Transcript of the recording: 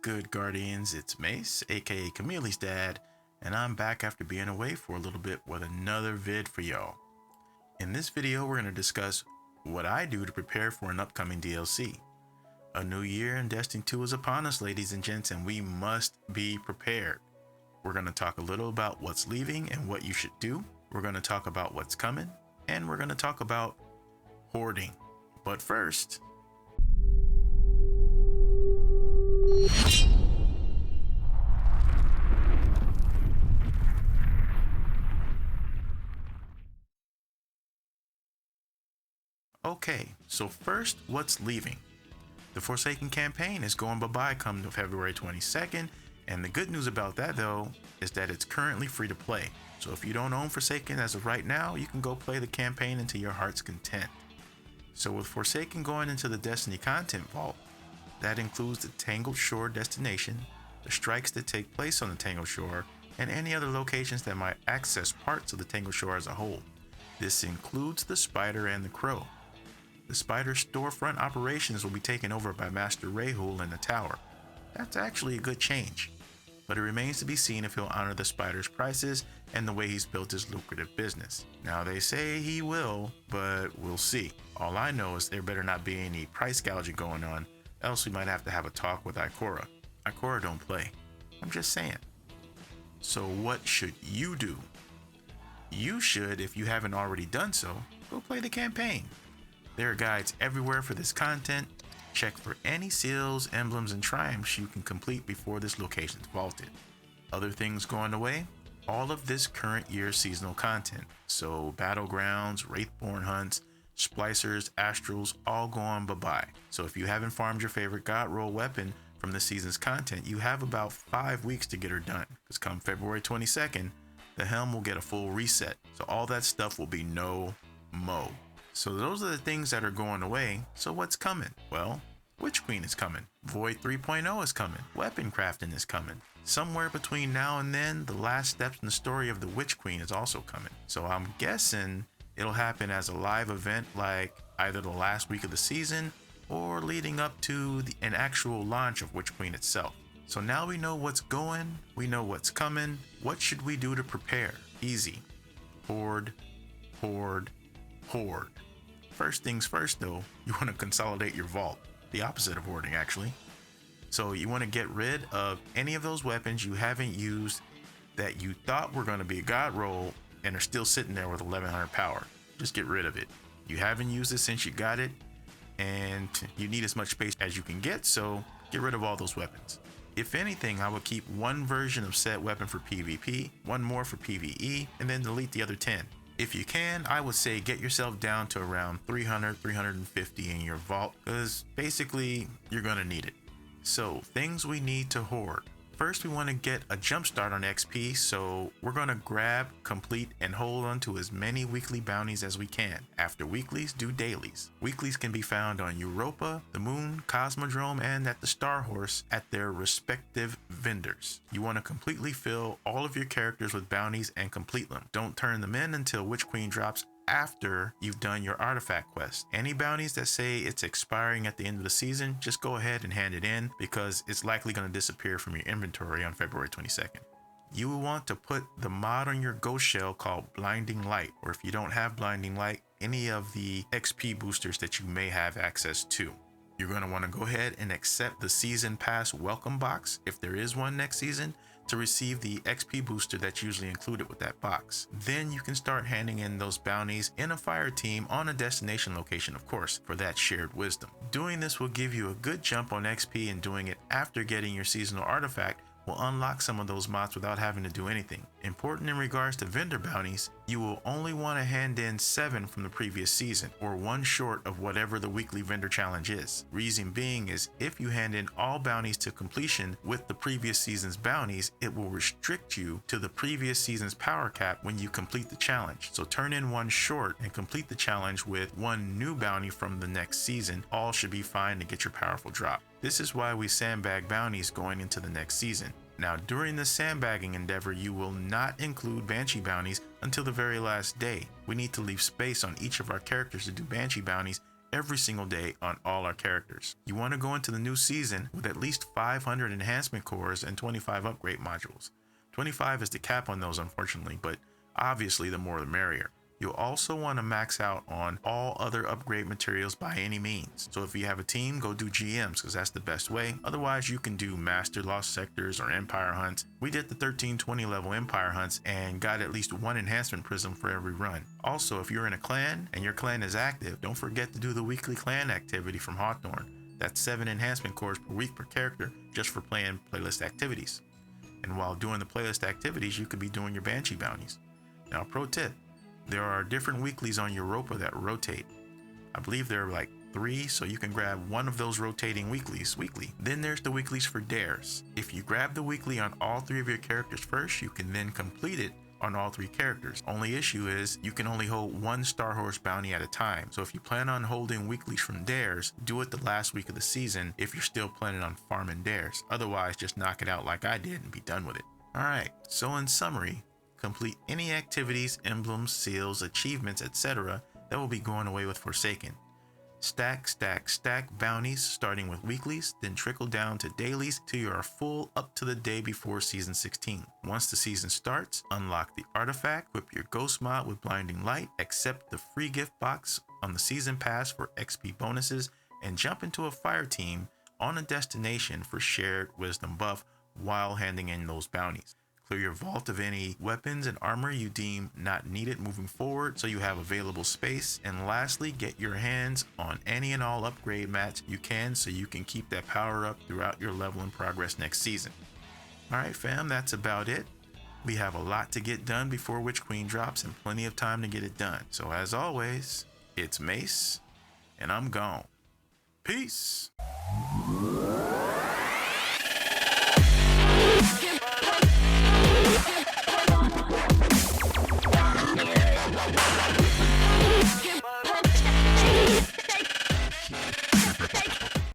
good, Guardians? It's Mace, aka Camille's dad, and I'm back after being away for a little bit with another vid for y'all. In this video, we're going to discuss what I do to prepare for an upcoming DLC. A new year in Destiny 2 is upon us, ladies and gents, and we must be prepared. We're going to talk a little about what's leaving and what you should do. We're going to talk about what's coming, and we're going to talk about hoarding. But first, okay, so first, what's leaving? The Forsaken campaign is going bye-bye come February 22nd, and the good news about that though is that it's currently free to play. So if you don't own Forsaken as of right now, you can go play the campaign into your heart's content. So with Forsaken going into the Destiny content vault, that includes the Tangled Shore destination, the strikes that take place on the Tangled Shore, and any other locations that might access parts of the Tangled Shore as a whole. This includes the Spider and the Crow. The Spider storefront operations will be taken over by Master Rahul in the tower. That's actually a good change, but it remains to be seen if he'll honor the Spider's prices and the way he's built his lucrative business. Now they say he will, but we'll see. All I know is there better not be any price gouging going on, else we might have to have a talk with Ikora. Ikora don't play. I'm just saying. So what should you do? You should, if you haven't already done so, go play the campaign. There are guides everywhere for this content. Check for any seals, emblems, and triumphs you can complete before this location's vaulted. Other things going away? All of this current year's seasonal content. So Battlegrounds, Wraithborn hunts, Splicers, Astrals, all going bye-bye. So if you haven't farmed your favorite God Roll weapon from the season's content, you have about 5 weeks to get her done. Because come February 22nd, the helm will get a full reset. So all that stuff will be no mo. So those are the things that are going away. So what's coming? Well, Witch Queen is coming. Void 3.0 is coming. Weapon crafting is coming. Somewhere between now and then, the last steps in the story of the Witch Queen is also coming. So I'm guessing it'll happen as a live event like either the last week of the season or leading up to an actual launch of Witch Queen itself. So now we know what's going, we know what's coming. What should we do to prepare? Easy. Hoard, hoard, hoard. First things first though, you want to consolidate your vault. The opposite of hoarding actually. So you want to get rid of any of those weapons you haven't used that you thought were going to be a god roll and are still sitting there with 1100 power. Just get rid of it. You haven't used it since you got it and you need as much space as you can get, so get rid of all those weapons. If anything, I would keep one version of said weapon for PvP, one more for PvE, and then delete the other 10. If you can, I would say get yourself down to around 300, 350 in your vault, because basically you're gonna need it. So things we need to hoard. First, we want to get a jump start on XP, so we're going to grab, complete, and hold on to as many weekly bounties as we can. After weeklies, do dailies. Weeklies can be found on Europa, the Moon, Cosmodrome, and at the Star Horse at their respective vendors. You want to completely fill all of your characters with bounties and complete them. Don't turn them in until Witch Queen drops after you've done your artifact quest. Any bounties that say it's expiring at the end of the season, just go ahead and hand it in because it's likely going to disappear from your inventory on February 22nd. You will want to put the mod on your ghost shell called Blinding Light, or if you don't have Blinding Light, any of the XP boosters that you may have access to. You're going to want to go ahead and accept the season pass welcome box if there is one next season, to receive the XP booster that's usually included with that box. Then you can start handing in those bounties in a fire team on a destination location, of course, for that shared wisdom. Doing this will give you a good jump on XP, and doing it after getting your seasonal artifact will unlock some of those mods without having to do anything. Important in regards to vendor bounties, you will only want to hand in 7 from the previous season, or 1 short of whatever the weekly vendor challenge is. Reason being is if you hand in all bounties to completion with the previous season's bounties, it will restrict you to the previous season's power cap when you complete the challenge. So turn in 1 short and complete the challenge with 1 new bounty from the next season. All should be fine to get your powerful drop. This is why we sandbag bounties going into the next season. Now, during the sandbagging endeavor, you will not include Banshee bounties until the very last day. We need to leave space on each of our characters to do Banshee bounties every single day on all our characters. You want to go into the new season with at least 500 enhancement cores and 25 upgrade modules. 25 is the cap on those, unfortunately, but obviously the more the merrier. You'll also want to max out on all other upgrade materials by any means. So if you have a team, go do GMs because that's the best way. Otherwise, you can do Master Lost Sectors or Empire Hunts. We did the 13-20 level Empire Hunts and got at least one enhancement prism for every run. Also, if you're in a clan and your clan is active, don't forget to do the weekly clan activity from Hawthorne. That's 7 enhancement cores per week per character just for playing playlist activities. And while doing the playlist activities, you could be doing your Banshee bounties. Now, pro tip. There are different weeklies on Europa that rotate. I believe there are like 3, so you can grab one of those rotating weeklies weekly. Then there's the weeklies for dares. If you grab the weekly on all 3 of your characters first, you can then complete it on all 3 characters. Only issue is you can only hold 1 Star Horse bounty at a time. So if you plan on holding weeklies from dares, do it the last week of the season if you're still planning on farming dares. Otherwise, just knock it out like I did and be done with it. Alright, so in summary, complete any activities, emblems, seals, achievements, etc. that will be going away with Forsaken. Stack, stack, stack bounties starting with weeklies, then trickle down to dailies till you are full up to the day before Season 16. Once the season starts, unlock the artifact, equip your ghost mod with blinding light, accept the free gift box on the season pass for XP bonuses, and jump into a fire team on a destination for shared wisdom buff while handing in those bounties. Clear your vault of any weapons and armor you deem not needed moving forward so you have available space. And lastly, get your hands on any and all upgrade mats you can so you can keep that power up throughout your level and progress next season. Alright fam, that's about it. We have a lot to get done before Witch Queen drops and plenty of time to get it done. So as always, it's Mace, and I'm gone. Peace!